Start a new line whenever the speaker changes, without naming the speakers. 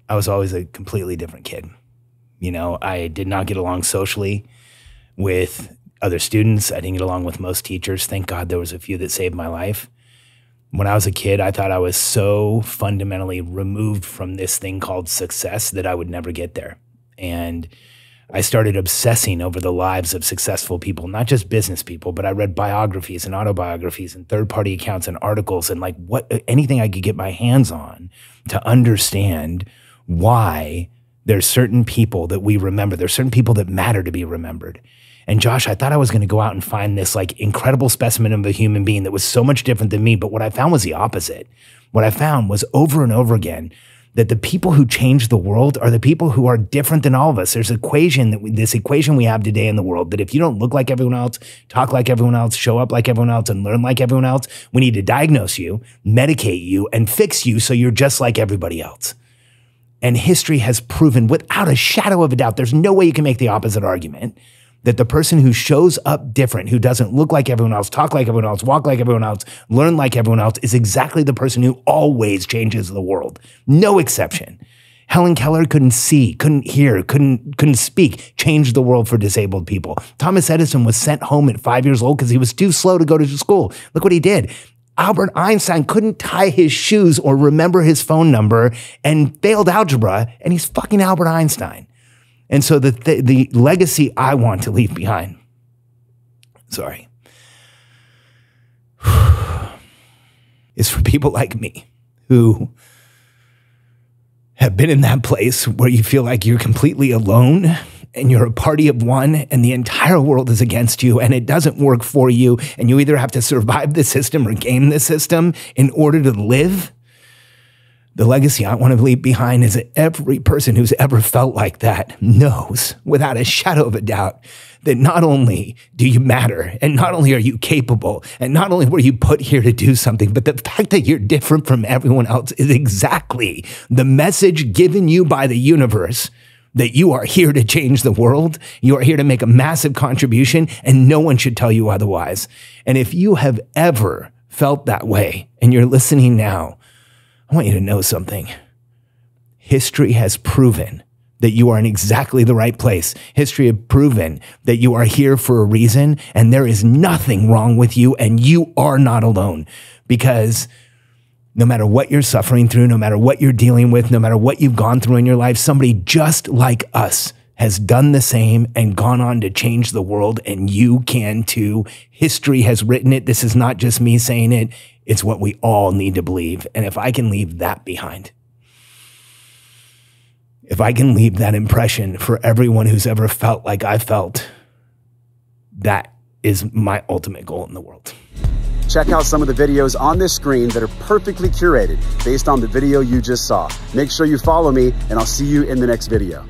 I was always a completely different kid. You know, I did not get along socially with other students. I didn't get along with most teachers. Thank God there was a few that saved my life. When I was a kid, I thought I was so fundamentally removed from this thing called success that I would never get there. And I started obsessing over the lives of successful people, not just business people, but I read biographies and autobiographies and third-party accounts and articles and like anything I could get my hands on to understand why there's certain people that we remember. There's certain people that matter to be remembered. And Josh, I thought I was going to go out and find this like incredible specimen of a human being that was so much different than me. But what I found was the opposite. What I found was over and over again that the people who change the world are the people who are different than all of us. There's this equation we have today in the world that if you don't look like everyone else, talk like everyone else, show up like everyone else, and learn like everyone else, we need to diagnose you, medicate you, and fix you so you're just like everybody else. And history has proven without a shadow of a doubt, there's no way you can make the opposite argument, that the person who shows up different, who doesn't look like everyone else, talk like everyone else, walk like everyone else, learn like everyone else, is exactly the person who always changes the world. No exception. Helen Keller couldn't see, couldn't hear, couldn't speak, changed the world for disabled people. Thomas Edison was sent home at 5 years old because he was too slow to go to school. Look what he did. Albert Einstein couldn't tie his shoes or remember his phone number and failed algebra, and he's fucking Albert Einstein. And so the legacy I want to leave behind, is for people like me who have been in that place where you feel like you're completely alone and you're a party of one and the entire world is against you and it doesn't work for you and you either have to survive the system or game the system in order to live. The legacy I want to leave behind is that every person who's ever felt like that knows without a shadow of a doubt that not only do you matter and not only are you capable and not only were you put here to do something, but the fact that you're different from everyone else is exactly the message given you by the universe that you are here to change the world. You are here to make a massive contribution and no one should tell you otherwise. And if you have ever felt that way and you're listening now, I want you to know something. History has proven that you are in exactly the right place. History has proven that you are here for a reason and there is nothing wrong with you and you are not alone, because no matter what you're suffering through, no matter what you're dealing with, no matter what you've gone through in your life, somebody just like us has done the same and gone on to change the world, and you can too. History has written it. This is not just me saying it. It's what we all need to believe. And if I can leave that behind, if I can leave that impression for everyone who's ever felt like I felt, that is my ultimate goal in the world.
Check out some of the videos on this screen that are perfectly curated based on the video you just saw. Make sure you follow me, and I'll see you in the next video.